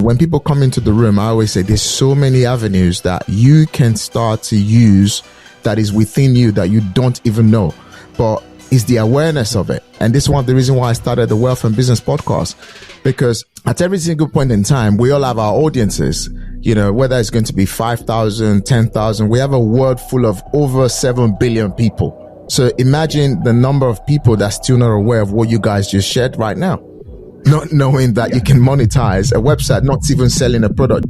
when people come into the room, I always say there's so many avenues that you can start to use that is within you that you don't even know. But it's the awareness of it. And this is one of the reasons why I started the Wealth and Business podcast, because at every single point in time, we all have our audiences, you know, whether it's going to be 5,000, 10,000, we have a world full of over 7 billion people. So imagine the number of people that's still not aware of what you guys just shared right now, not knowing that you can monetize a website, not even selling a product.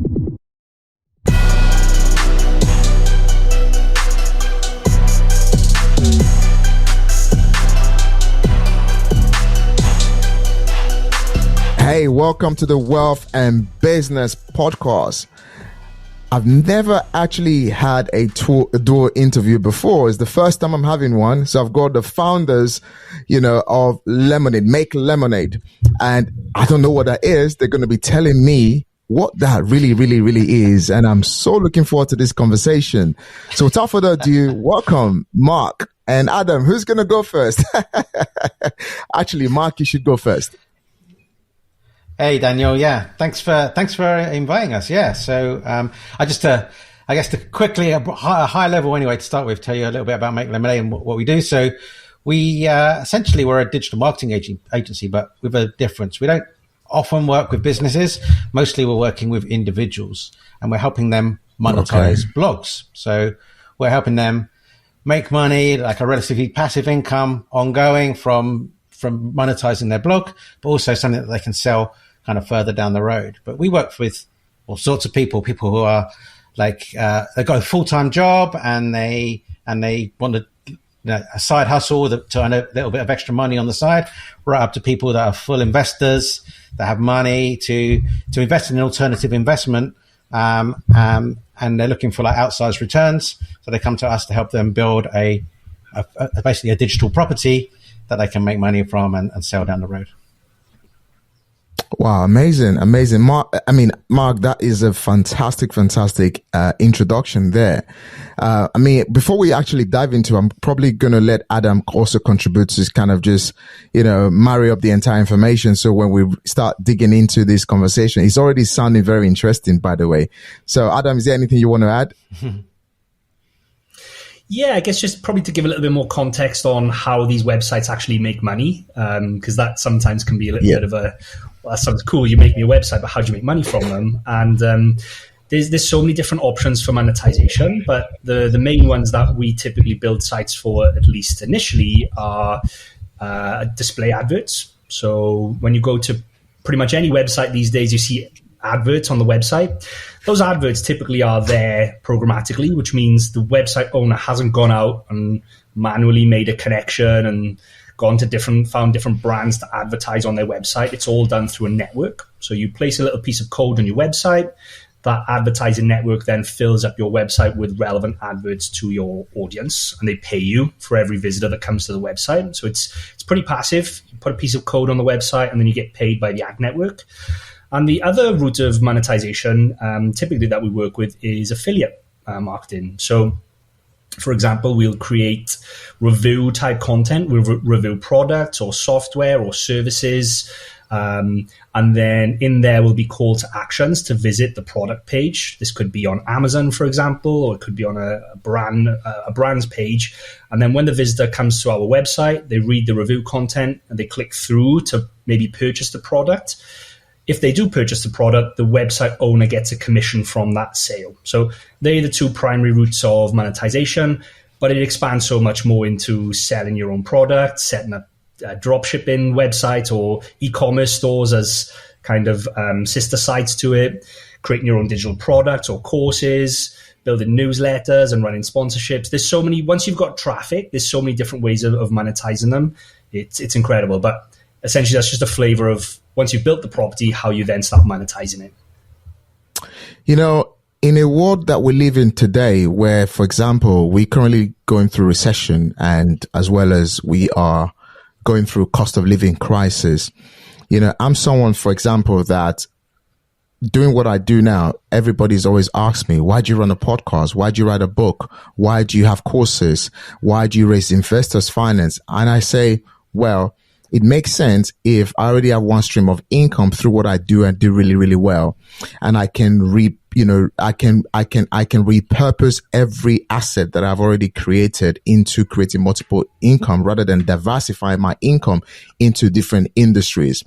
Hey, welcome to the Wealth and Business podcast. I've never actually had a door interview before. It's the first time I'm having one. So I've got the founders, you know, of Lemonade, Make Lemonade. And I don't know what that is. They're going to be telling me what that really is. And I'm so looking forward to this conversation. So without further ado, welcome Mark and Adam. Who's going to go first? Actually, Mark, you should go first. Hey, Daniel. Yeah, thanks for inviting us. Yeah, so I guess to quickly a high level anyway to start with, tell you a little bit about Make Lemonade and what we do. So we essentially we're a digital marketing agency, but with a difference. We don't often work with businesses. Mostly we're working with individuals, and we're helping them monetize blogs. So we're helping them make money, like a relatively passive income, ongoing from monetizing their blog, but also something that they can sell kind of further down the road. But we work with all sorts of people who are like, they've got a full-time job and they want a side hustle to earn a little bit of extra money on the side, right up to people that are full investors that have money to invest in an alternative investment. And they're looking for like outsized returns. So they come to us to help them build basically a digital property that they can make money from and sell down the road. Wow, amazing. Mark, that is a fantastic introduction there. Before we actually dive into, I'm probably going to let Adam also contribute to kind of just, you know, marry up the entire information. So when we start digging into this conversation, it's already sounding very interesting, by the way. So Adam, is there anything you want to add? Yeah, I guess just probably to give a little bit more context on how these websites actually make money, because that sometimes can be a little bit of well, that sounds cool, you make me a website, but how do you make money from them? And there's so many different options for monetization, but the main ones that we typically build sites for, at least initially, are display adverts. So when you go to pretty much any website these days, you see adverts on the website. Those adverts typically are there programmatically, which means the website owner hasn't gone out and manually made a connection and found different brands to advertise on their website. It's all done through a network. So you place a little piece of code on your website. That advertising network then fills up your website with relevant adverts to your audience, and they pay you for every visitor that comes to the website. So it's pretty passive. You put a piece of code on the website and then you get paid by the ad network. And the other route of monetization, typically that we work with, is affiliate marketing. So, for example, we'll create review type content. We'll review products or software or services. And then in there will be call to actions to visit the product page. This could be on Amazon, for example, or it could be on a brand's page. And then when the visitor comes to our website, they read the review content and they click through to maybe purchase the product. If they do purchase the product, the website owner gets a commission from that sale. So they're the two primary routes of monetization, but it expands so much more into selling your own product, setting up dropshipping websites or e-commerce stores as kind of sister sites to it, creating your own digital products or courses, building newsletters and running sponsorships. There's so many, once you've got traffic, there's so many different ways of monetizing them. It's incredible. But essentially, that's just a flavor of once you've built the property, how you then start monetizing it. You know, in a world that we live in today, where, for example, we're currently going through recession, and as well as we are going through cost of living crisis, you know, I'm someone, for example, that doing what I do now, everybody's always asked me, why do you run a podcast? Why do you write a book? Why do you have courses? Why do you raise investors finance? And I say, well, it makes sense if I already have one stream of income through what I do and do really, really well. And I can I can repurpose every asset that I've already created into creating multiple income rather than diversify my income into different industries.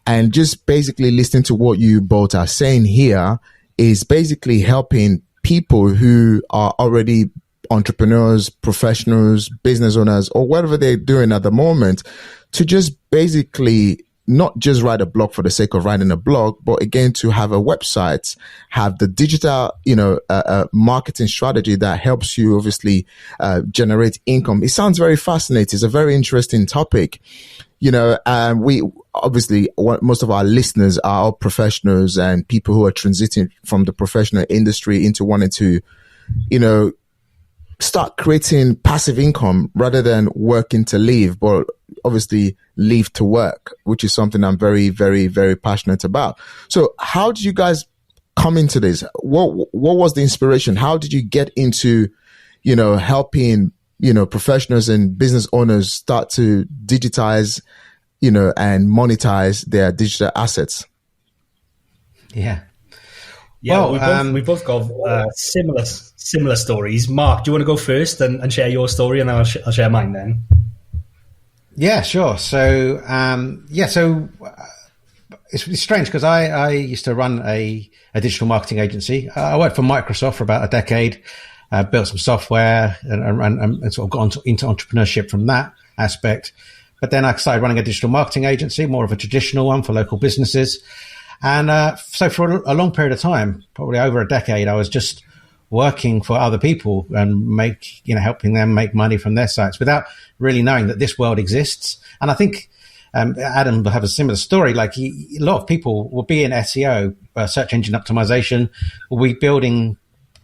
And just basically listening to what you both are saying here is basically helping people who are already entrepreneurs, professionals, business owners, or whatever they're doing at the moment, to just basically not just write a blog for the sake of writing a blog, but again, to have a website, have the digital, marketing strategy that helps you obviously generate income. It sounds very fascinating. It's a very interesting topic. We obviously, most of our listeners are all professionals and people who are transiting from the professional industry into wanting to, start creating passive income rather than working to live, but obviously live to work, which is something I'm very, very, very passionate about. So how did you guys come into this? What was the inspiration? How did you get into, helping, professionals and business owners start to digitize, and monetize their digital assets? Yeah. Yeah, well, we both got similar stories. Mark, do you want to go first and share your story, and then I'll share mine then? Yeah, sure. So, it's strange because I used to run a digital marketing agency. I worked for Microsoft for about a decade, built some software and sort of got into entrepreneurship from that aspect. But then I started running a digital marketing agency, more of a traditional one for local businesses. And so for a long period of time, probably over a decade, I was just working for other people and helping them make money from their sites without really knowing that this world exists. And I think Adam will have a similar story. Like a lot of people will be in SEO, search engine optimization, will be building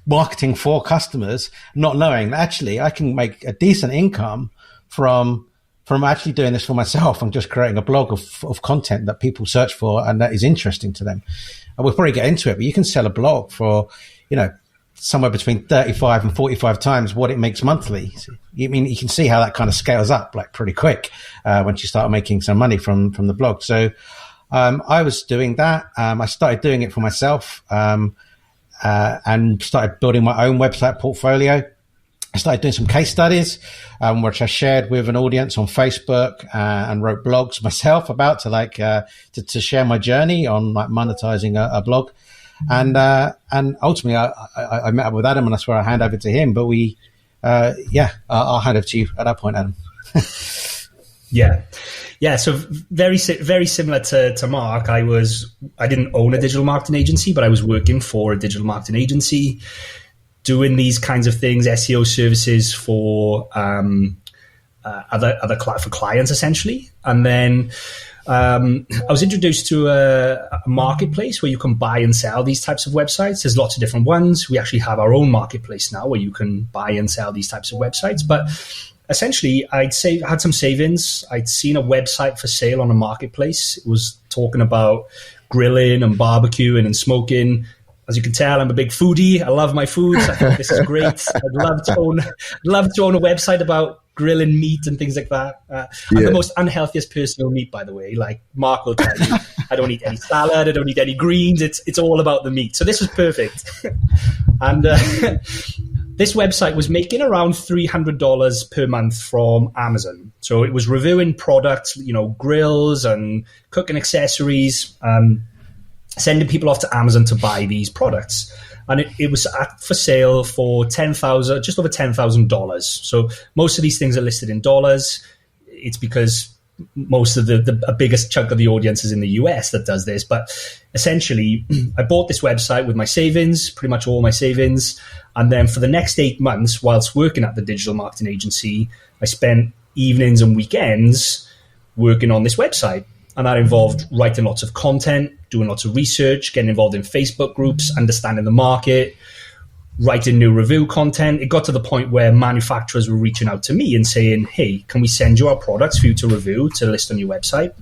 marketing for customers, not knowing that actually I can make a decent income from actually doing this for myself and just creating a blog of content that people search for and that is interesting to them. And we'll probably get into it, but you can sell a blog for, somewhere between 35 and 45 times what it makes monthly. So, you can see how that kind of scales up like pretty quick once you start making some money from the blog. So I was doing that. I started doing it for myself and started building my own website portfolio. I started doing some case studies, which I shared with an audience on Facebook and wrote blogs myself about to share my journey on like monetizing a blog. And ultimately I met up with Adam, and that's where I hand over to him. But I'll hand over to you at that point, Adam. Yeah. So very similar to Mark. I didn't own a digital marketing agency, but I was working for a digital marketing agency, doing these kinds of things, SEO services for for clients essentially. And then I was introduced to a marketplace where you can buy and sell these types of websites. There's lots of different ones. We actually have our own marketplace now where you can buy and sell these types of websites. But essentially, I had some savings. I'd seen a website for sale on a marketplace. It was talking about grilling and barbecuing and smoking. As you can tell, I'm a big foodie. I love my foods. I think this is great. I'd love to own a website about grilling meat and things like that. I'm the most unhealthiest person who'll meet, by the way. Like Mark will tell you, I don't eat any salad. I don't eat any greens. It's all about the meat. So this was perfect. And this website was making around $300 per month from Amazon. So it was reviewing products, grills and cooking accessories, sending people off to Amazon to buy these products. And it was for sale for just over $10,000. So most of these things are listed in dollars. It's because most of the biggest chunk of the audience is in the US that does this. But essentially, I bought this website with my savings, pretty much all my savings. And then for the next 8 months, whilst working at the digital marketing agency, I spent evenings and weekends working on this website. And that involved writing lots of content, doing lots of research, getting involved in Facebook groups, understanding the market, writing new review content. It got to the point where manufacturers were reaching out to me and saying, hey, can we send you our products for you to review, to list on your website?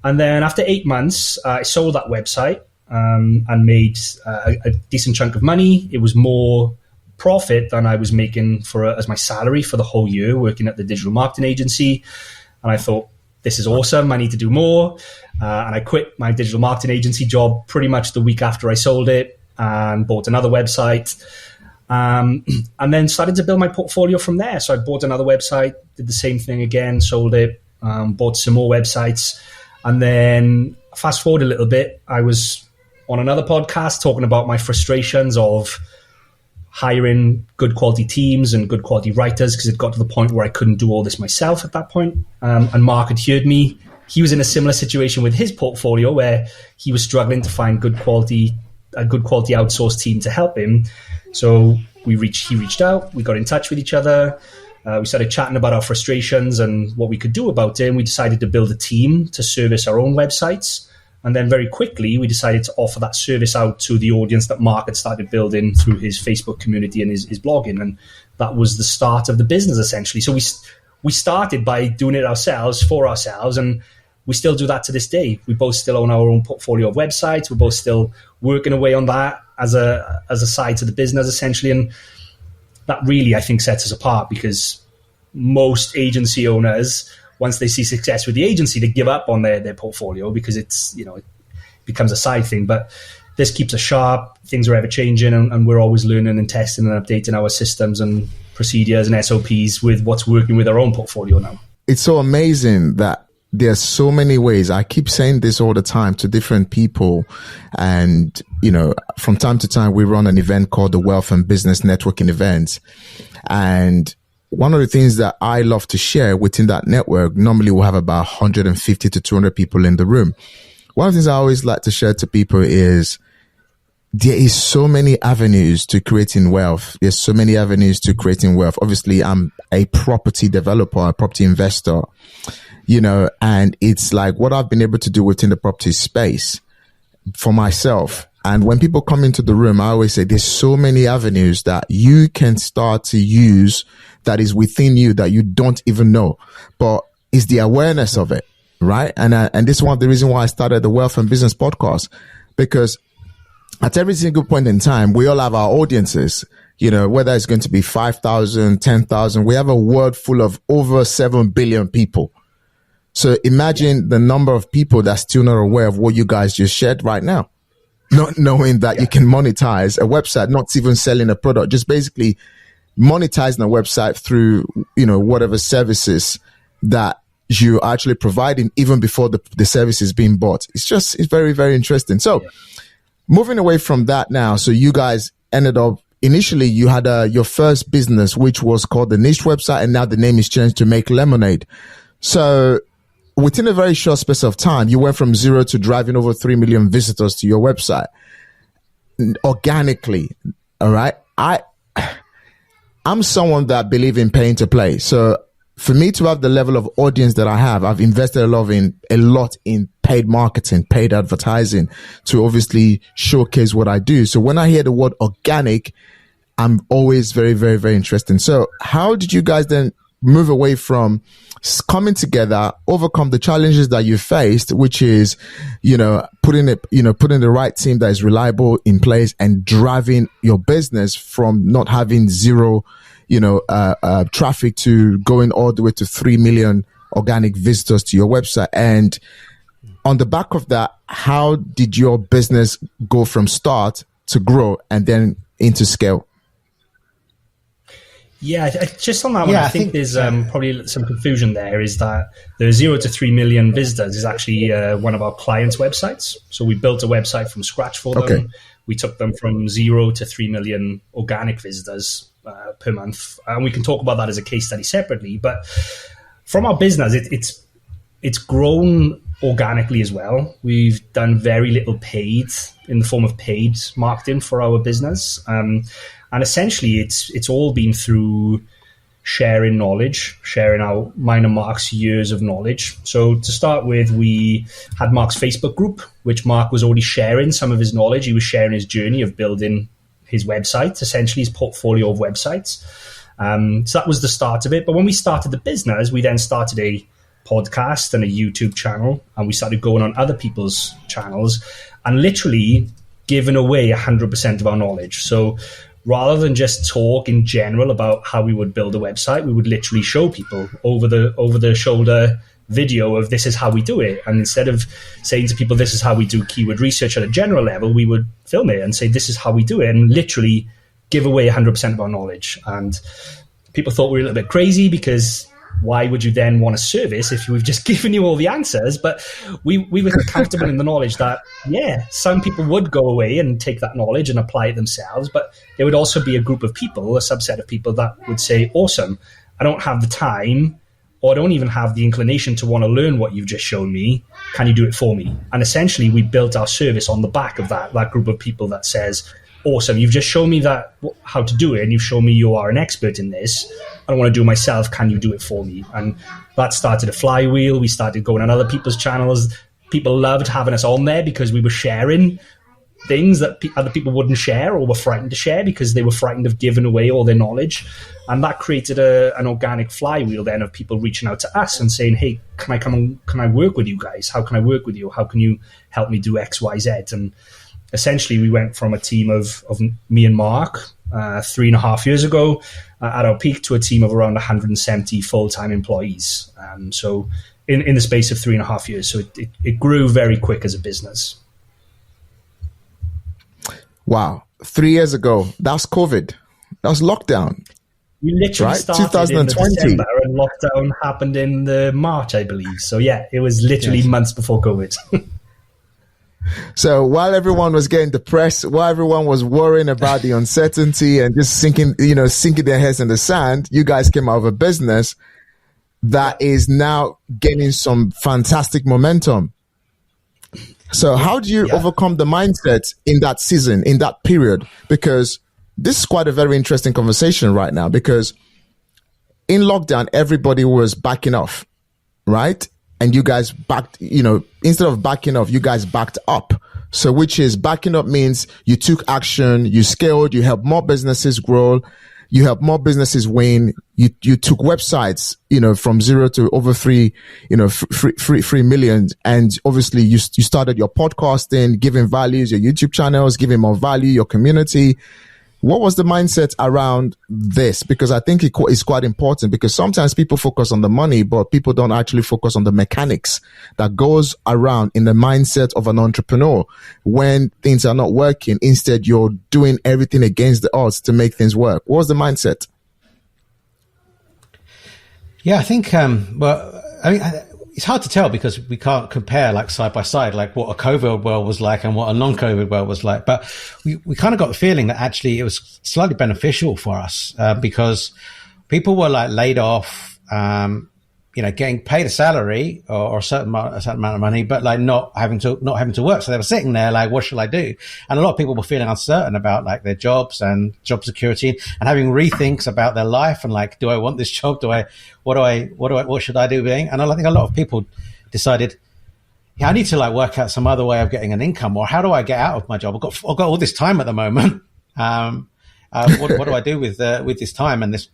And then after 8 months, I sold that website and made a decent chunk of money. It was more profit than I was making as my salary for the whole year working at the digital marketing agency. And I thought, this is awesome. I need to do more. And I quit my digital marketing agency job pretty much the week after I sold it and bought another website. And then started to build my portfolio from there. So I bought another website, did the same thing again, sold it, bought some more websites. And then fast forward a little bit, I was on another podcast talking about my frustrations of hiring good quality teams and good quality writers, because it got to the point where I couldn't do all this myself at that point. And Mark had heard me. He was in a similar situation with his portfolio where he was struggling to find a good quality outsourced team to help him. So he reached out, we got in touch with each other. We started chatting about our frustrations and what we could do about it. And we decided to build a team to service our own websites. And then very quickly, we decided to offer that service out to the audience that Mark had started building through his Facebook community and his blogging. And that was the start of the business, essentially. So we started by doing it ourselves, for ourselves, and we still do that to this day. We both still own our own portfolio of websites. We're both still working away on that as a side to the business, essentially. And that really, I think, sets us apart, because most agency owners, once they see success with the agency, they give up on their portfolio because it becomes a side thing. But this keeps us sharp. Things are ever changing, and we're always learning and testing and updating our systems and procedures and SOPs with what's working with our own portfolio now. It's so amazing that there's so many ways. I keep saying this all the time to different people. And, from time to time, we run an event called the Wealth and Business Networking Event. And one of the things that I love to share within that network, normally we'll have about 150 to 200 people in the room. One of the things I always like to share to people is there is so many avenues to creating wealth. There's so many avenues to creating wealth. Obviously, I'm a property developer, a property investor, and it's like what I've been able to do within the property space for myself. And when people come into the room, I always say there's so many avenues that you can start to use that is within you that you don't even know, but it's the awareness of it, right? And this is one of the reasons why I started the Wealth and Business podcast, because at every single point in time, we all have our audiences, whether it's going to be 5,000, 10,000, we have a world full of over 7 billion people. So imagine the number of people that's still not aware of what you guys just shared right now. Not knowing that you can monetize a website, not even selling a product, just basically monetizing a website through, whatever services that you're actually providing even before the service is being bought. It's very, very interesting. So moving away from that now, so you guys ended up, initially you had your first business, which was called the Niche Website, and now the name is changed to Make Lemonade. So within a very short space of time, you went from zero to driving over 3 million visitors to your website organically. All right. I'm someone that believe in paying to play. So for me to have the level of audience that I have, I've invested a lot in paid marketing, paid advertising to obviously showcase what I do. So when I hear the word organic, I'm always very, very, very interested. So how did you guys then move away from coming together, overcome the challenges that you faced, which is, putting the right team that is reliable in place and driving your business from not having zero, traffic to going all the way to 3 million organic visitors to your website. And on the back of that, how did your business go from start to grow and then into scale? Yeah, just on that one, I think there's probably some confusion there, is that the 0 to 3 million visitors is actually one of our clients' websites. So we built a website from scratch for them. Okay. We took them from 0 to 3 million organic visitors per month. And we can talk about that as a case study separately. But from our business, it's grown organically as well. We've done very little paid in the form of paid marketing for our business. And essentially, it's all been through sharing knowledge, sharing mine and Mark's years of knowledge. So to start with, we had Mark's Facebook group, which Mark was already sharing some of his knowledge. He was sharing his journey of building his website, essentially his portfolio of websites. So that was the start of it. But when we started the business, we then started a podcast and a YouTube channel, and we started going on other people's channels and literally giving away 100% of our knowledge. So rather than just talk in general about how we would build a website, we would literally show people over the shoulder video of this is how we do it. And instead of saying to people, this is how we do keyword research at a general level, we would film it and say, this is how we do it, and literally give away 100% of our knowledge. And people thought we were a little bit crazy, because why would you then want a service if we've just given you all the answers? But we were comfortable in the knowledge that, some people would go away and take that knowledge and apply it themselves, but there would also be a group of people, a subset of people, that would say, awesome, I don't have the time, or I don't even have the inclination to want to learn what you've just shown me. Can you do it for me? And essentially, we built our service on the back of that group of people that says, awesome, you've just shown me that how to do it, and you've shown me you are an expert in this. I don't want to do it myself. Can you do it for me? And that started a flywheel. We started going on other people's channels. People loved having us on there because we were sharing things that other people wouldn't share, or were frightened to share because they were frightened of giving away all their knowledge. And that created an organic flywheel then of people reaching out to us and saying, hey, can I come on? Can I work with you guys? How can I work with you? How can you help me do X, Y, Z? And essentially, we went from a team of me and Mark 3.5 years ago at our peak to a team of around 170 full-time employees. So in the space of 3.5 years. So it grew very quick as a business. Wow. 3 years ago, that's COVID. That was lockdown. We literally started 2020. in December, and lockdown happened in the March, I believe. So it was literally months before COVID. So while everyone was getting depressed, while everyone was worrying about the uncertainty and just sinking their heads in the sand, you guys came out of a business that is now gaining some fantastic momentum. So how do you overcome the mindset in that season, in that period? Because this is quite a very interesting conversation right now, because in lockdown, everybody was backing off, right? And you guys backed, instead of backing off, you guys backed up. So which is backing up means you took action, you scaled, you helped more businesses grow, you helped more businesses win. You took websites, from 0 to over 3 million. And obviously you started your podcasting, giving values, your YouTube channels, giving more value, your community. What was the mindset around this? Because I think it's quite important, because sometimes people focus on the money, but people don't actually focus on the mechanics that goes around in the mindset of an entrepreneur when things are not working. Instead, you're doing everything against the odds to make things work. What was the mindset? Yeah, I think, it's hard to tell because we can't compare like side by side, like what a COVID world was like and what a non-COVID world was like. But we kind of got the feeling that actually it was slightly beneficial for us because people were like laid off, getting paid a salary or a certain amount of money, but like not having to work. So they were sitting there like, what shall I do? And a lot of people were feeling uncertain about like their jobs and job security and having rethinks about their life and like, do I want this job? What should I do? And I think a lot of people decided, I need to like work out some other way of getting an income, or how do I get out of my job? I've got all this time at the moment. What do I do with this time? And this,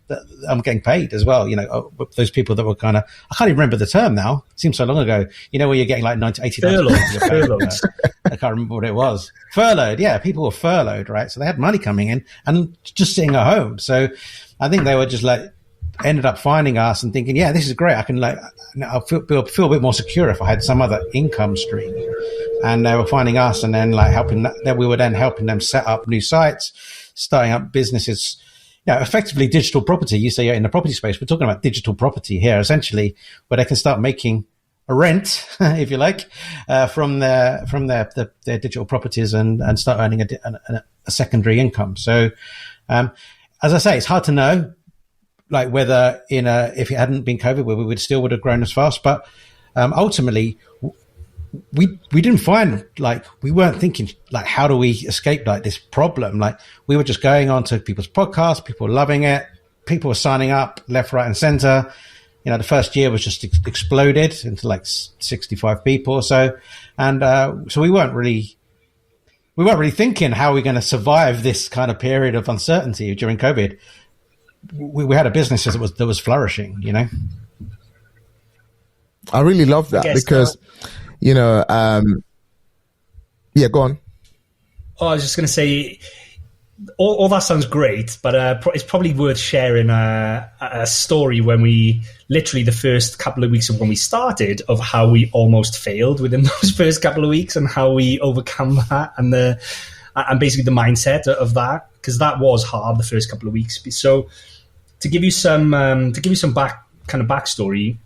I'm getting paid as well. Those people that were kind of, I can't even remember the term now. It seems so long ago. Where you're getting like 90, 80, furloughed. I can't remember what it was. Furloughed. Yeah. People were furloughed, right? So they had money coming in and just sitting at home. So I think they were just like, ended up finding us and thinking, this is great. I can I'll feel a bit more secure if I had some other income stream. And they were finding us and then like we were then helping them set up new sites, starting up businesses, effectively digital property. You say you're in the property space. We're talking about digital property here, essentially, where they can start making a rent, if you like, from their digital properties and start earning a secondary income. So, as I say, it's hard to know, like whether if it hadn't been COVID, we would have grown as fast. But ultimately, we didn't find, like, we weren't thinking like, how do we escape like this problem? Like, we were just going on to people's podcasts, people were loving it, people were signing up left, right, and center. The first year was just exploded into like 65 people or so, and so we weren't really thinking how we're going to survive this kind of period of uncertainty during COVID. We had a business that was flourishing, I really love that because, go on. Oh, I was just going to say, all that sounds great, but it's probably worth sharing a story when we literally the first couple of weeks of when we started of how we almost failed within those first couple of weeks and how we overcome that and basically the mindset of that, because that was hard the first couple of weeks. So to give you some backstory.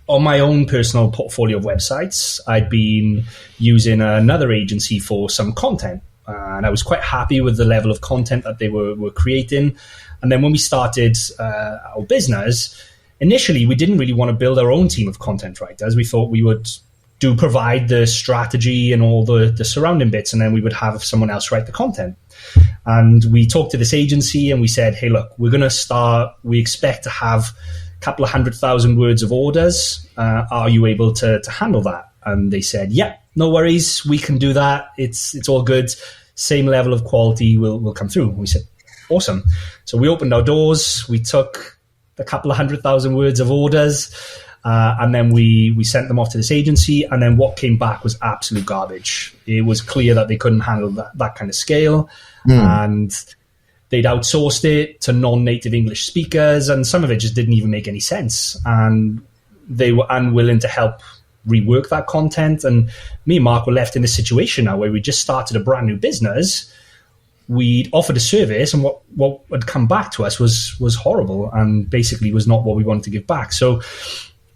On my own personal portfolio of websites, I'd been using another agency for some content. And I was quite happy with the level of content that they were creating. And then when we started our business, initially we didn't really want to build our own team of content writers. We thought we would provide the strategy and all the surrounding bits, and then we would have someone else write the content. And we talked to this agency and we said, hey, look, we're going to start, we expect to have couple of 100,000 words of orders. Are you able to handle that? And they said, yeah, no worries. We can do that. It's all good. Same level of quality will come through. And we said, awesome. So we opened our doors. We took a couple of 100,000 words of orders, and then we sent them off to this agency. And then what came back was absolute garbage. It was clear that they couldn't handle that kind of scale. And they'd outsourced it to non-native English speakers, and some of it just didn't even make any sense. And they were unwilling to help rework that content. And me and Mark were left in this situation now where we just started a brand new business. We'd offered a service, and what had come back to us was horrible and basically was not what we wanted to give back. So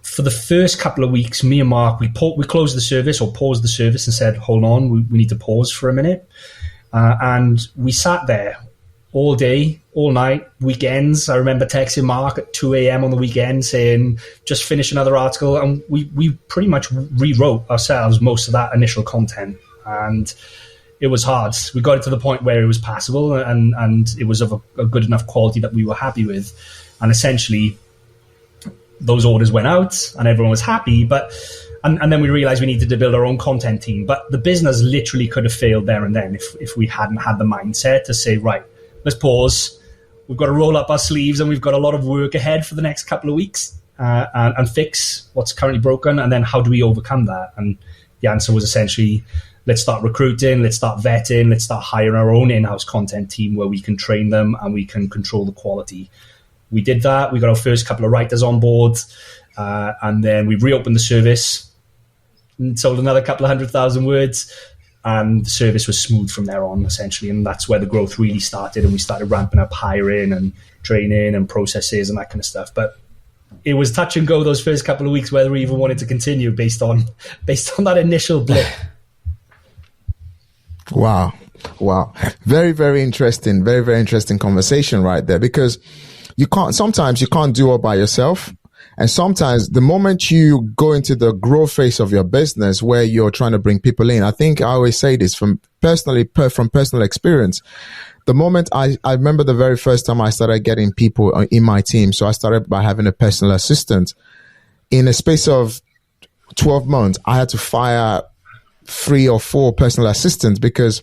for the first couple of weeks, me and Mark, we closed the service or paused the service and said, hold on, we need to pause for a minute. And we sat there all day, all night, weekends. I remember texting Mark at 2 a.m. on the weekend saying, just finish another article. And we pretty much rewrote ourselves most of that initial content. And it was hard. We got it to the point where it was passable and it was of a good enough quality that we were happy with. And essentially, those orders went out and everyone was happy. And then we realized we needed to build our own content team. But the business literally could have failed there and then if we hadn't had the mindset to say, right, let's pause. We've got to roll up our sleeves and we've got a lot of work ahead for the next couple of weeks and fix what's currently broken. And then how do we overcome that? And the answer was essentially, let's start recruiting, let's start vetting, let's start hiring our own in-house content team where we can train them and we can control the quality. We did that. We got our first couple of writers on board and then we reopened the service and sold another couple of 100,000 words. And the service was smooth from there on, essentially. And that's where the growth really started. And we started ramping up hiring and training and processes and that kind of stuff. But it was touch and go those first couple of weeks whether we even wanted to continue based on that initial blip. Wow. Very, very interesting. Very, very interesting conversation right there, because sometimes you can't do all by yourself. And sometimes the moment you go into the growth phase of your business where you're trying to bring people in, I think I always say this from personal experience. The moment I remember the very first time I started getting people in my team. So I started by having a personal assistant. In a space of 12 months, I had to fire 3 or 4 personal assistants because,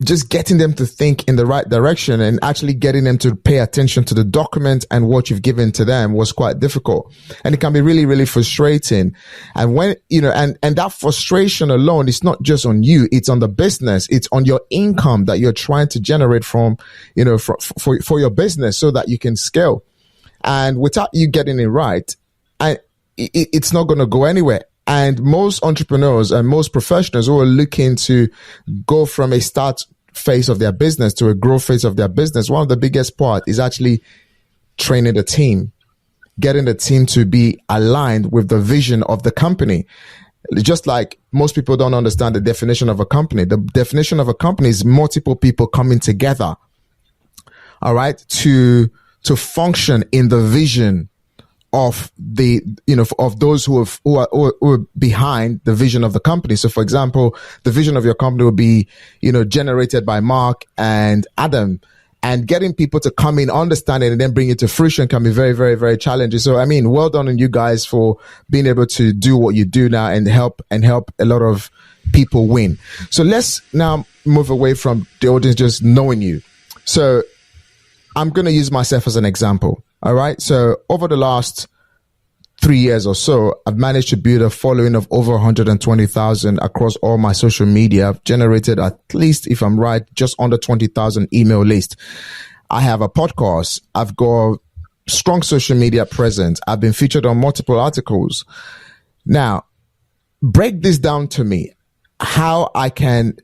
just getting them to think in the right direction and actually getting them to pay attention to the document and what you've given to them was quite difficult. And it can be really, really frustrating. And when, and that frustration alone is not just on you. It's on the business. It's on your income that you're trying to generate from, for your business so that you can scale. And without you getting it right, it's not going to go anywhere. And most entrepreneurs and most professionals who are looking to go from a start phase of their business to a growth phase of their business, one of the biggest part is actually training the team, getting the team to be aligned with the vision of the company. Just like most people don't understand the definition of a company. The definition of a company is multiple people coming together, all right, to function in the vision of the, of those who are behind the vision of the company. So for example, the vision of your company will be, generated by Mark and Adam, and getting people to come in, understand it, and then bring it to fruition can be very, very, very challenging. So, well done on you guys for being able to do what you do now and help a lot of people win. So let's now move away from the audience just knowing you. So I'm going to use myself as an example. All right. So over the last 3 years or so, I've managed to build a following of over 120,000 across all my social media. I've generated at least, if I'm right, just under 20,000 email list. I have a podcast. I've got strong social media presence. I've been featured on multiple articles. Now, break this down to me, how I can,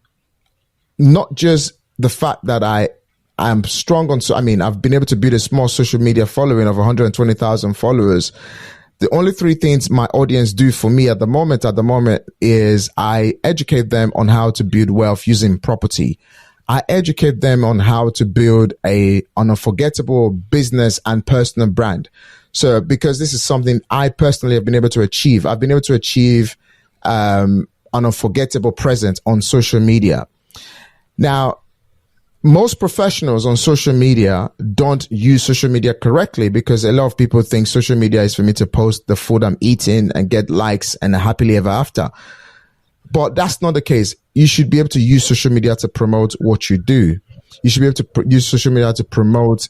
not just the fact that I'm strong on, I've been able to build a small social media following of 120,000 followers. The only three things my audience do for me at the moment is I educate them on how to build wealth using property. I educate them on how to build an unforgettable business and personal brand. So, because this is something I personally have been able to achieve, I've been able to achieve an unforgettable presence on social media. Now, most professionals on social media don't use social media correctly, because a lot of people think social media is for me to post the food I'm eating and get likes and happily ever after. But that's not the case. You should be able to use social media to promote what you do. You should be able to use social media to promote,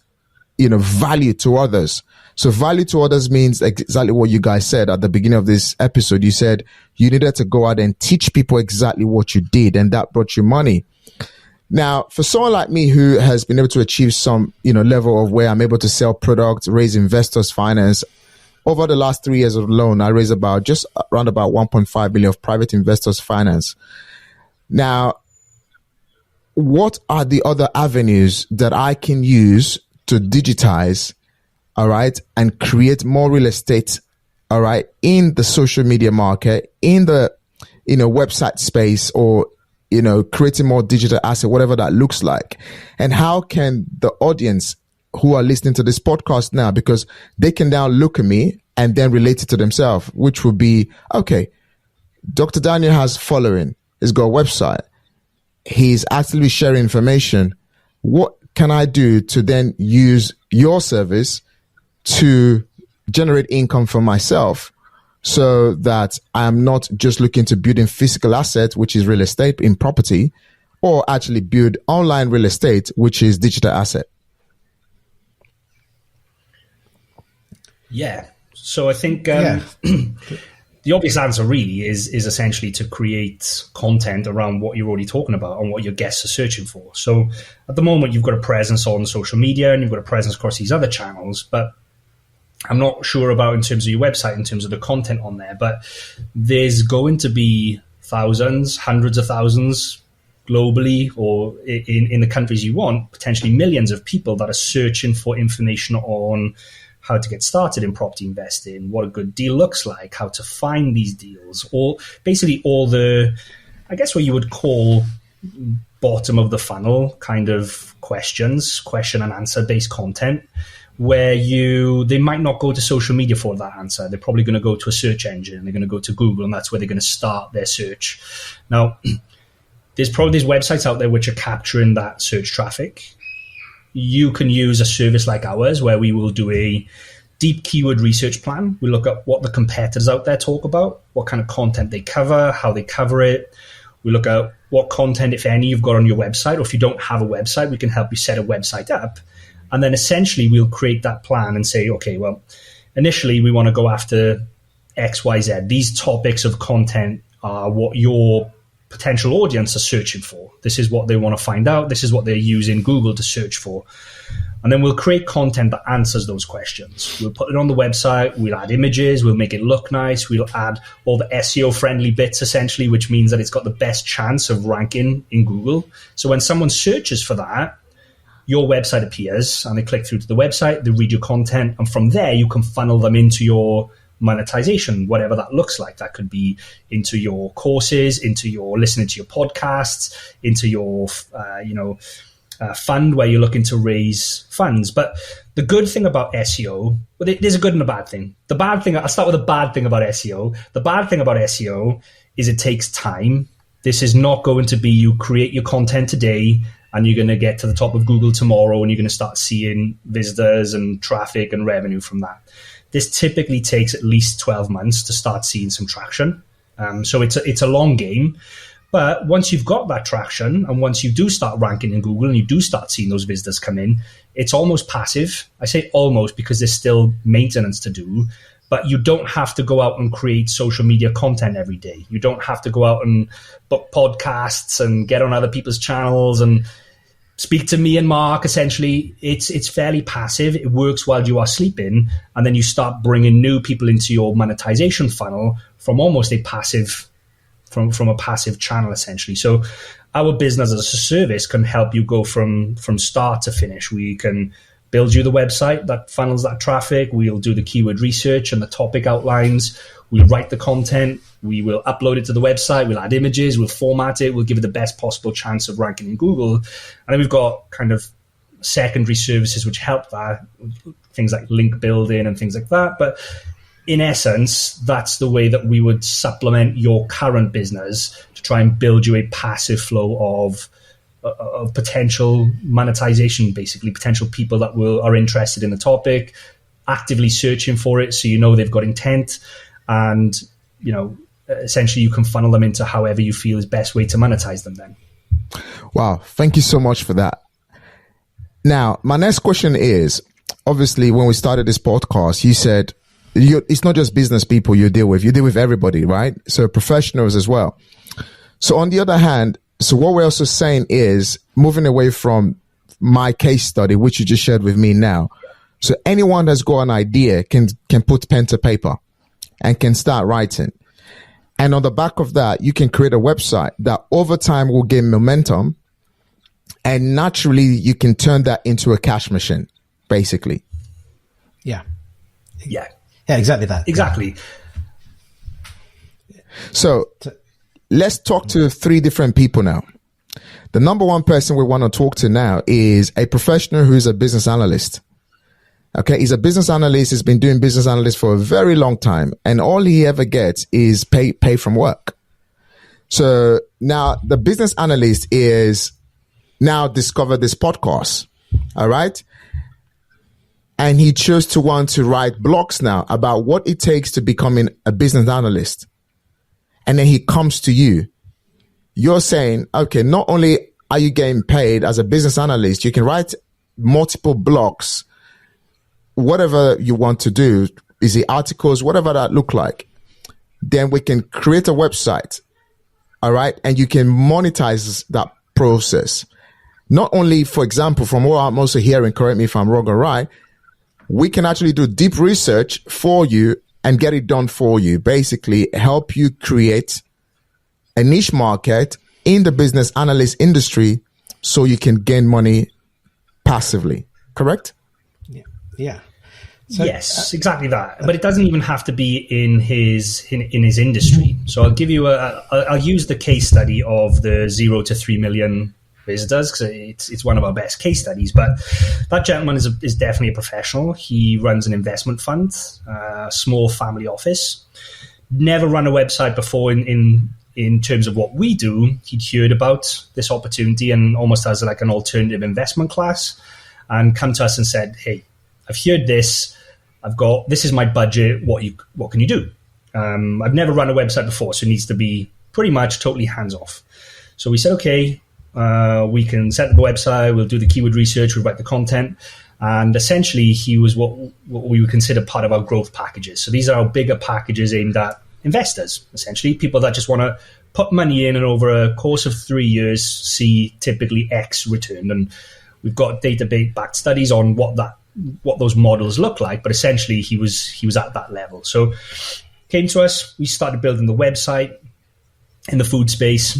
value to others. So value to others means exactly what you guys said at the beginning of this episode. You said you needed to go out and teach people exactly what you did, and that brought you money. Now, for someone like me who has been able to achieve some, level of where I'm able to sell products, raise investors' finance, over the last 3 years alone, I raised just around about 1.5 million of private investors' finance. Now, what are the other avenues that I can use to digitize, all right, and create more real estate, all right, in the social media market, in the, website space, or creating more digital asset, whatever that looks like? And how can the audience who are listening to this podcast now, because they can now look at me and then relate it to themselves, which would be, okay, Dr. Daniel has following, he's got a website, he's actively sharing information. What can I do to then use your service to generate income for myself, so that I'm not just looking to build in physical asset, which is real estate in property, or actually build online real estate, which is digital asset? Yeah. So I think the obvious answer really is essentially to create content around what you're already talking about and what your guests are searching for. So at the moment, you've got a presence on social media and you've got a presence across these other channels, but I'm not sure about in terms of your website, in terms of the content on there, but there's going to be thousands, hundreds of thousands globally, or in the countries you want, potentially millions of people that are searching for information on how to get started in property investing, what a good deal looks like, how to find these deals, or basically all the, I guess what you would call bottom of the funnel kind of questions, question and answer based content, where they might not go to social media for that answer. They're probably going to go to a search engine. They're going to go to Google, and that's where they're going to start their search. Now, there's websites out there which are capturing that search traffic. You can use a service like ours, where we will do a deep keyword research plan. We look at what the competitors out there talk about, what kind of content they cover, how they cover it. We look at what content, if any, you've got on your website, or if you don't have a website, we can help you set a website up. And then essentially we'll create that plan and say, okay, well, initially we want to go after X, Y, Z. These topics of content are what your potential audience are searching for. This is what they want to find out. This is what they're using Google to search for. And then we'll create content that answers those questions. We'll put it on the website. We'll add images. We'll make it look nice. We'll add all the SEO friendly bits, essentially, which means that it's got the best chance of ranking in Google. So when someone searches for that, your website appears and they click through to the website, they read your content, and from there you can funnel them into your monetization, whatever that looks like. That could be into your courses, into your listening to your podcasts, into your fund where you're looking to raise funds. But the good thing about SEO, well, there's a good and a bad thing. The bad thing, I'll start with the bad thing about SEO. The bad thing about SEO is it takes time. This is not going to be you create your content today and you're going to get to the top of Google tomorrow and you're going to start seeing visitors and traffic and revenue from that. This typically takes at least 12 months to start seeing some traction. So it's a long game. But once you've got that traction and once you do start ranking in Google and you do start seeing those visitors come in, it's almost passive. I say almost because there's still maintenance to do. but you don't have to go out and create social media content every day. You don't have to go out and book podcasts and get on other people's channels and speak to me and Mark. Essentially, it's fairly passive. It works while you are sleeping, and then you start bringing new people into your monetization funnel from almost a passive, from a passive channel, essentially. So our business as a service can help you go from start to finish. We can build you the website that funnels that traffic. We'll do the keyword research and the topic outlines. We'll write the content. We will upload it to the website. We'll add images. We'll format it. We'll give it the best possible chance of ranking in Google. And then we've got kind of secondary services which help that, things like link building and things like that. But in essence, that's the way that we would supplement your current business to try and build you a passive flow of potential monetization, basically potential people that are interested in the topic, actively searching for it, so you know they've got intent, and essentially you can funnel them into however you feel is best way to monetize them then. Wow, thank you so much for that. Now, my next question is, obviously when we started this podcast, you said it's not just business people you deal with everybody, right? So professionals as well. So on the other hand, so what we're also saying is, moving away from my case study, which you just shared with me now. So anyone that's got an idea can put pen to paper and can start writing. And on the back of that, you can create a website that over time will gain momentum. And naturally, you can turn that into a cash machine, basically. Yeah. Yeah. Yeah, exactly that. Exactly. So let's talk to three different people now. The number one person we want to talk to now is a professional who's a business analyst. Okay, he's a business analyst. He's been doing business analyst for a very long time, and all he ever gets is pay from work. So now the business analyst is now discovered this podcast. All right. And he chose to want to write blogs now about what it takes to becoming a business analyst. And then he comes to you. You're saying, okay, not only are you getting paid as a business analyst, you can write multiple blogs, whatever you want to do, is it articles, whatever that look like. Then we can create a website. All right. And you can monetize that process. Not only, for example, from what I'm also hearing, correct me if I'm wrong or right, we can actually do deep research for you and get it done for you. Basically, help you create a niche market in the business analyst industry so you can gain money passively. Correct? Yeah. So, yes, exactly that. But it doesn't even have to be in his industry. So I'll give you I'll use the case study of the 0 to 3 million visitors, because it's one of our best case studies. But that gentleman is definitely a professional. He runs an investment fund, a small family office. Never run a website before in terms of what we do. He'd heard about this opportunity and almost as like an alternative investment class, and come to us and said, hey, I've heard this. This is my budget. What can you do? I've never run a website before, so it needs to be pretty much totally hands off. So we said, okay, we can set up the website. We'll do the keyword research. We'll write the content. And essentially, he was what we would consider part of our growth packages. So these are our bigger packages aimed at investors, essentially, people that just want to put money in and over a course of 3 years see typically X return. And we've got database-backed studies on what those models look like. But essentially, he was at that level. So came to us. We started building the website in the food space.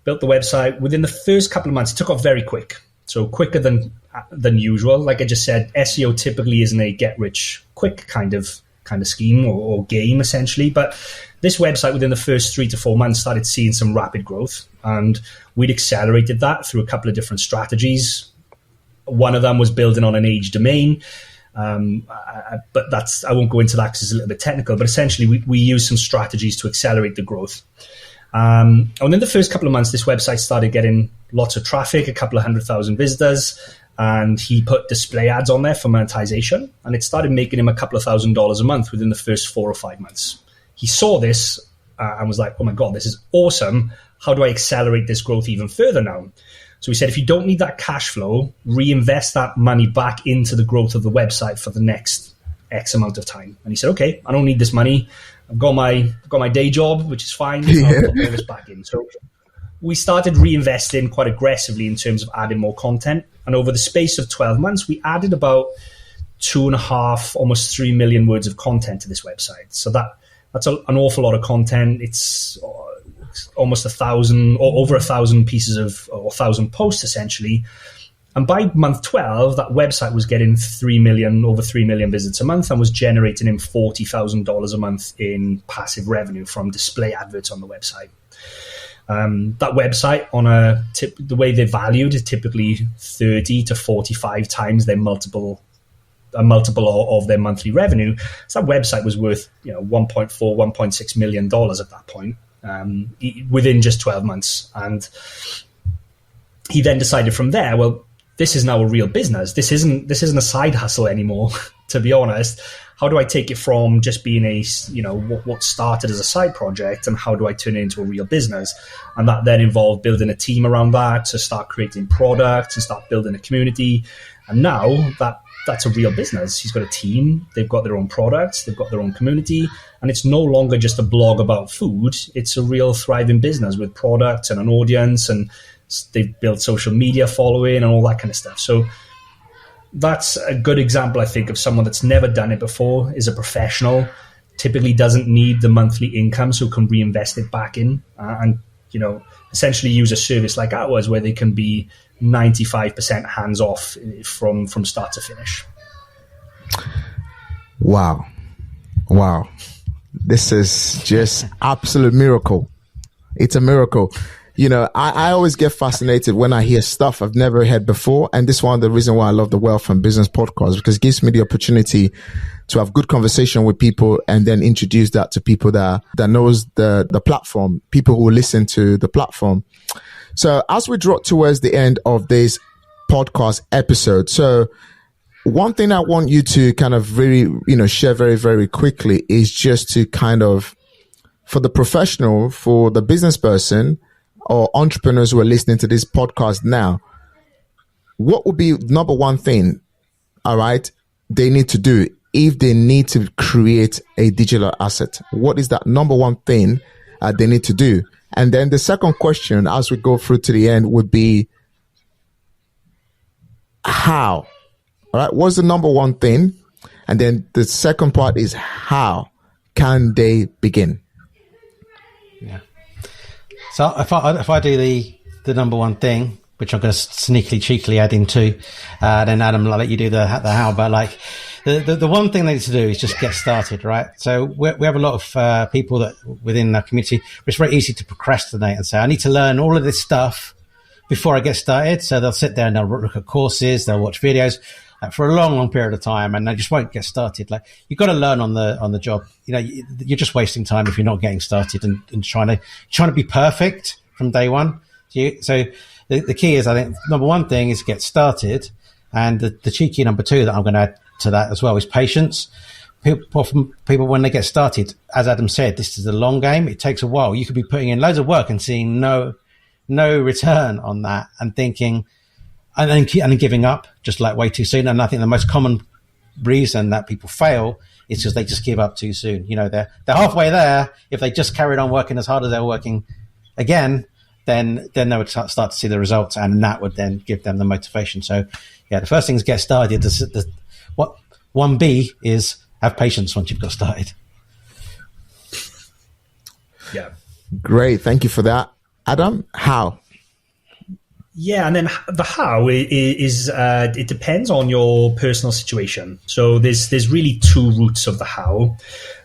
Built the website. Within the first couple of months, it took off very quick. So quicker than usual. Like I just said, SEO typically isn't a get-rich-quick kind of scheme or game, essentially. But this website, within the first 3 to 4 months, started seeing some rapid growth. And we'd accelerated that through a couple of different strategies. One of them was building on an age domain. But I won't go into that because it's a little bit technical. But essentially, we used some strategies to accelerate the growth. And in the first couple of months, this website started getting lots of traffic, a couple of 100,000 visitors, and he put display ads on there for monetization, and it started making him a couple of $1,000s a month within the first 4 or 5 months. He saw this and was like, oh my God, this is awesome. How do I accelerate this growth even further now? So we said, if you don't need that cash flow, reinvest that money back into the growth of the website for the next X amount of time. And he said, okay, I don't need this money. I've got my day job, which is fine. I'll put all this back in. So we started reinvesting quite aggressively in terms of adding more content. And over the space of 12 months, we added about 2.5, almost 3 million words of content to this website. So that's an awful lot of content. It's almost 1,000 or over 1,000 pieces of, or 1,000 posts essentially. And by month 12, that website was getting over 3 million visits a month and was generating him $40,000 a month in passive revenue from display adverts on the website. That website, the way they're valued, is typically 30 to 45 times a multiple of their monthly revenue. So that website was worth $1.4, $1.6 million at that point, within just 12 months. And he then decided from there, well, this is now a real business. This isn't a side hustle anymore, to be honest. How do I take it from just being what started as a side project, and how do I turn it into a real business? And that then involved building a team around that to start creating products and start building a community. And now that's a real business. He's got a team. They've got their own products. They've got their own community. And it's no longer just a blog about food. It's a real thriving business with products and an audience, and they've built social media following and all that kind of stuff. So that's a good example, I think, of someone that's never done it before, is a professional, typically doesn't need the monthly income, so can reinvest it back in and essentially use a service like ours where they can be 95% hands off from start to finish. Wow. This is just absolute miracle. It's a miracle. I always get fascinated when I hear stuff I've never heard before. And this is one of the reasons why I love the Wealth and Business podcast, because it gives me the opportunity to have good conversation with people and then introduce that to people that knows the platform, people who listen to the platform. So as we draw towards the end of this podcast episode, so one thing I want you to kind of share very, very quickly is just to kind of, for the professional, for the business person, or entrepreneurs who are listening to this podcast now, what would be number one thing, all right, they need to do if they need to create a digital asset? What is that number one thing they need to do? And then the second question, as we go through to the end, would be how? All right, what's the number one thing? And then the second part is how can they begin? Yeah. So if I do the number one thing, which I'm going to sneakily, cheekily add in too, then Adam, I'll let you do the how. But like the one thing they need to do is just get started, right? So we have a lot of people that within our community, it's very easy to procrastinate and say, I need to learn all of this stuff before I get started. So they'll sit there and they'll look at courses, they'll watch videos for a long, long period of time, and they just won't get started. Like, you've got to learn on the job. You're just wasting time if you're not getting started and trying to be perfect from day one. So the key is, I think, number one thing is get started, and the cheeky number two that I'm going to add to that as well is patience. People when they get started, as Adam said, this is a long game. It takes a while. You could be putting in loads of work and seeing no return on that, and thinking, and then giving up just like way too soon. And I think the most common reason that people fail is because they just give up too soon. They're halfway there. If they just carried on working as hard as they're working again, then they would start to see the results, and that would then give them the motivation. So yeah, the first thing is get started. What 1B is have patience once you've got started. Yeah. Great. Thank you for that. Adam, how? Yeah, and then the how is it depends on your personal situation. So there's really two routes of the how.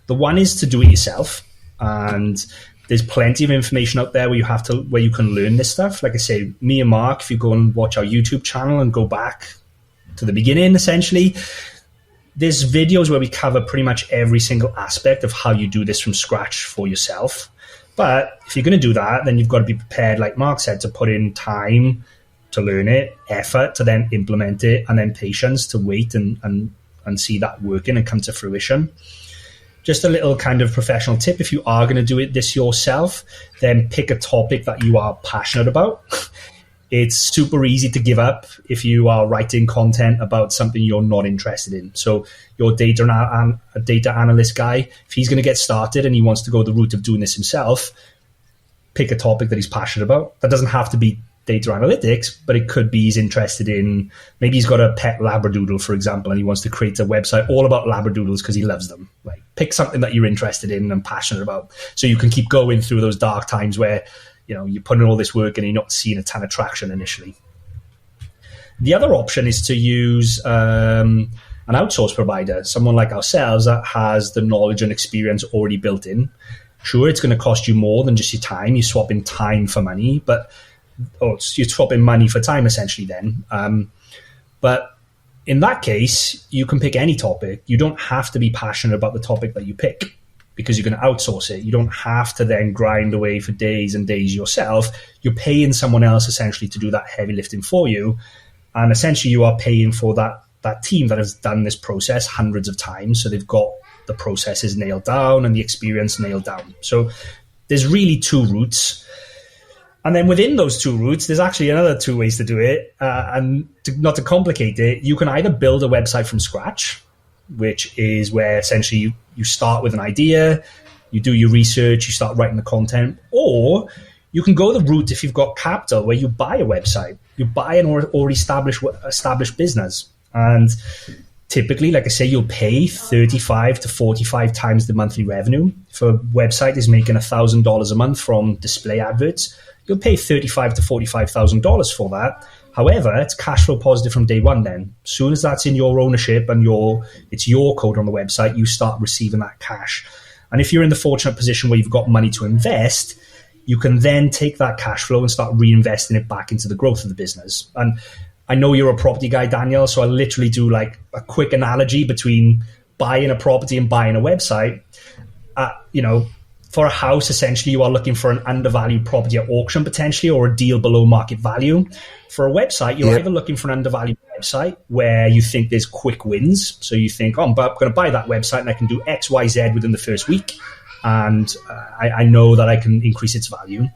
The one is to do it yourself, and there's plenty of information out there where you can learn this stuff. Like I say, me and Mark, if you go and watch our YouTube channel and go back to the beginning, essentially, there's videos where we cover pretty much every single aspect of how you do this from scratch for yourself. But if you're going to do that, then you've got to be prepared, like Mark said, to put in time to learn it, effort to then implement it, and then patience to wait and see that working and come to fruition. Just a little kind of professional tip: if you are going to do this yourself, then pick a topic that you are passionate about. It's super easy to give up if you are writing content about something you're not interested in. So your data analyst guy, if he's going to get started and he wants to go the route of doing this himself, pick a topic that he's passionate about. That doesn't have to be data analytics, but it could be he's interested in, maybe he's got a pet Labradoodle, for example, and he wants to create a website all about Labradoodles because he loves them. Like, pick something that you're interested in and passionate about, so you can keep going through those dark times where, you know, you're putting all this work and you're not seeing a ton of traction initially. The other option is to use an outsource provider, someone like ourselves that has the knowledge and experience already built in. Sure, it's going to cost you more than just your time. You're swapping time for money, you're swapping money for time essentially then. But in that case, you can pick any topic. You don't have to be passionate about the topic that you pick, because you're going to outsource it. You don't have to then grind away for days and days yourself. You're paying someone else essentially to do that heavy lifting for you. And essentially you are paying for that team that has done this process hundreds of times. So they've got the processes nailed down and the experience nailed down. So there's really two routes. And then within those two routes, there's actually another two ways to do it. Not to complicate it, you can either build a website from scratch, which is where essentially you start with an idea, you do your research, you start writing the content, or you can go the route, if you've got capital, where you buy a website, you buy an already established business. And typically, like I say, you'll pay 35 to 45 times the monthly revenue. If a website is making $1,000 a month from display adverts, you'll pay $35,000 to $45,000 for that. However, it's cash flow positive from day one then. As soon as that's in your ownership and it's your code on the website, you start receiving that cash. And if you're in the fortunate position where you've got money to invest, you can then take that cash flow and start reinvesting it back into the growth of the business. And I know you're a property guy, Daniel, so I literally do like a quick analogy between buying a property and buying a website. For a house, essentially, you are looking for an undervalued property at auction potentially, or a deal below market value. For a website, you're either looking for an undervalued website where you think there's quick wins. So you think, I'm going to buy that website and I can do X, Y, Z within the first week. And I know that I can increase its value.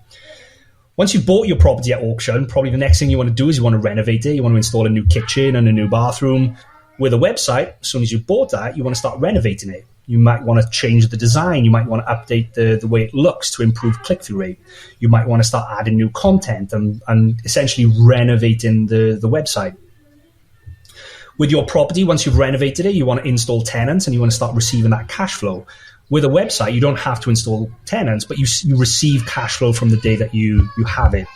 Once you've bought your property at auction, probably the next thing you want to do is you want to renovate it. You want to install a new kitchen and a new bathroom. With a website, as soon as you've bought that, you want to start renovating it. You might want to change the design. You might want to update the way it looks to improve click-through rate. You might want to start adding new content and essentially renovating the website. With your property, once you've renovated it, you want to install tenants and you want to start receiving that cash flow. With a website, you don't have to install tenants, but you receive cash flow from the day that you have it.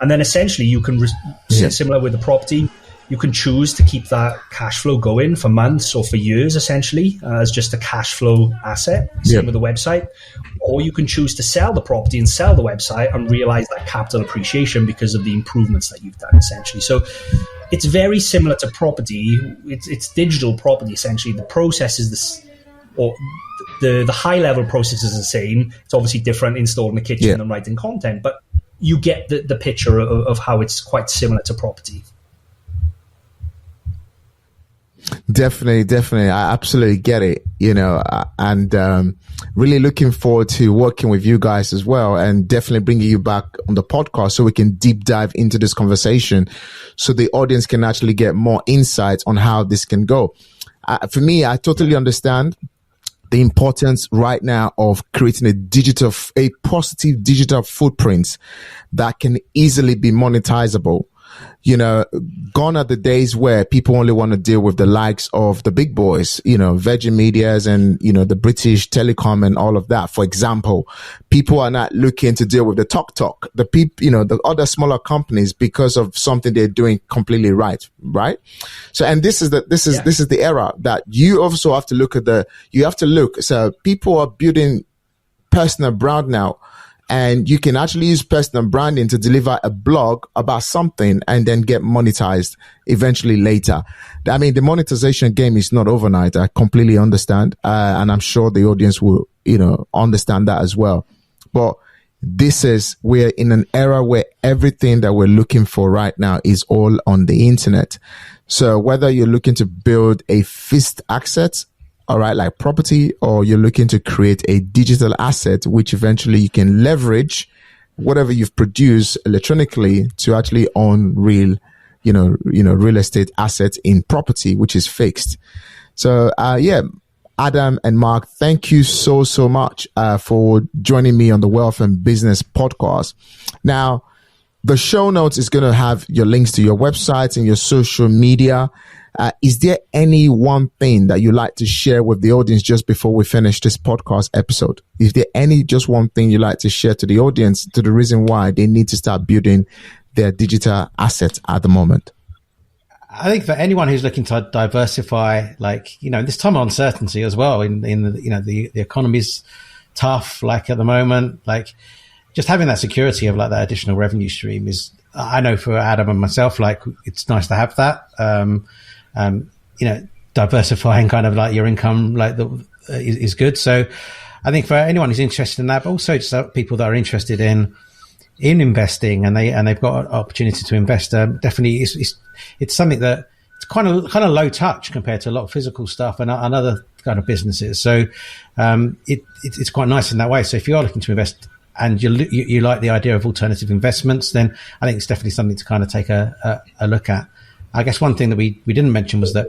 And then essentially you can, similar with the property, you can choose to keep that cash flow going for months or for years, essentially, as just a cash flow asset, same with the website. Or you can choose to sell the property and sell the website and realize that capital appreciation because of the improvements that you've done, essentially. So it's very similar to property. It's digital property, essentially. The process is this, or the high-level process is the same. It's obviously different installing the kitchen and writing content, but you get the picture of how it's quite similar to property. Definitely. I absolutely get it, and really looking forward to working with you guys as well, and definitely bringing you back on the podcast so we can deep dive into this conversation so the audience can actually get more insights on how this can go. For me, I totally understand the importance right now of creating a positive digital footprint that can easily be monetizable. Gone are the days where people only want to deal with the likes of the big boys, Virgin Medias and, the British Telecom and all of that. For example, people are not looking to deal with the Talk, the people, the other smaller companies because of something they're doing completely right. So, and this is the era that you also have to look So people are building personal brand now. And you can actually use personal branding to deliver a blog about something and then get monetized eventually later. I mean, the monetization game is not overnight. I completely understand. And I'm sure the audience will, understand that as well. But we're in an era where everything that we're looking for right now is all on the internet. So whether you're looking to build a fixed asset, all right, like property, or you're looking to create a digital asset, which eventually you can leverage whatever you've produced electronically to actually own real estate assets in property, which is fixed. So, Adam and Mark, thank you so much for joining me on the Wealth and Business podcast. Now, the show notes is going to have your links to your websites and your social media. Is there any one thing that you like to share with the audience just before we finish this podcast episode? Is there just one thing you like to share to the audience, to the reason why they need to start building their digital assets at the moment? I think for anyone who's looking to diversify, this time of uncertainty as well, the economy's tough, at the moment, just having that security of that additional revenue stream is, I know for Adam and myself, it's nice to have that. Diversifying kind of your income is good. So I think for anyone who's interested in that, but also just people that are interested in investing and they've got an opportunity to invest, definitely it's something that it's kind of low touch compared to a lot of physical stuff and other kind of businesses. So it's quite nice in that way. So if you are looking to invest and you like the idea of alternative investments, then I think it's definitely something to kind of take a look at. I guess one thing that we didn't mention was that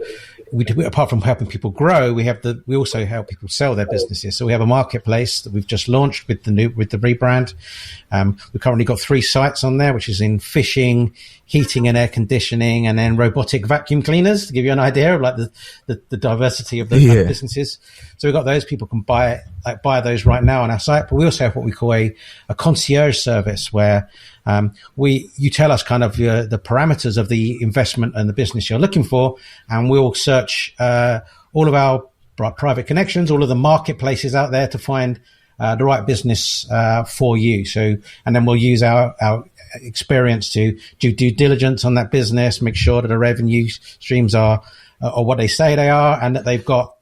we apart from helping people grow, we also help people sell their businesses. So we have a marketplace that we've just launched with the rebrand. We've currently got 3 sites on there, which is in fishing, heating and air conditioning, and then robotic vacuum cleaners, to give you an idea of the diversity of the businesses. So we've got those. People can buy those right now on our site. But we also have what we call a concierge service, where you tell us kind of the parameters of the investment and the business you're looking for, and we'll search all of our private connections, all of the marketplaces out there to find the right business for you. So, and then we'll use our experience to do due diligence on that business, make sure that the revenue streams are what they say they are, and that they've got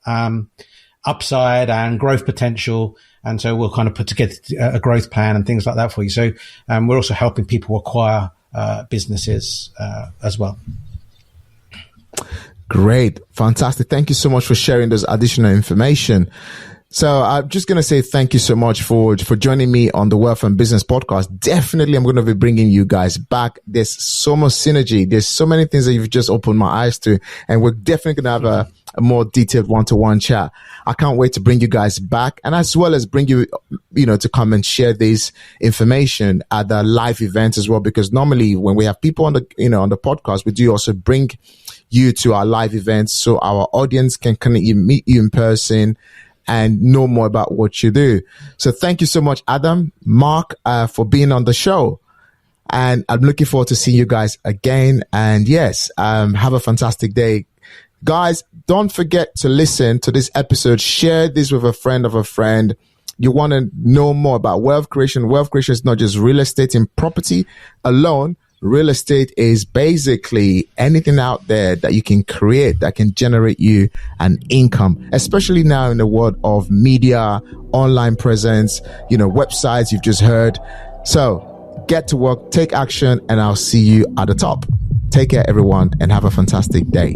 upside and growth potential. And so we'll kind of put together a growth plan and things like that for you. So we're also helping people acquire businesses as well. Great. Fantastic. Thank you so much for sharing this additional information. So I'm just going to say thank you so much for joining me on the Wealth and Business podcast. Definitely, I'm going to be bringing you guys back. There's so much synergy. There's so many things that you've just opened my eyes to, and we're definitely going to have a more detailed one-to-one chat. I can't wait to bring you guys back, and as well as bring you, to come and share this information at the live events as well, because normally when we have people on the podcast, we do also bring you to our live events so our audience can kind of meet you in person and know more about what you do. So thank you so much, Adam, Mark, for being on the show. And I'm looking forward to seeing you guys again. And yes, have a fantastic day. Guys, don't forget to listen to this episode. Share this with a friend of a friend. You want to know more about wealth creation. Wealth creation is not just real estate and property alone. Real estate is basically anything out there that you can create that can generate you an income, especially now in the world of media, online presence, websites you've just heard. So get to work, take action, and I'll see you at the top. Take care, everyone, and have a fantastic day.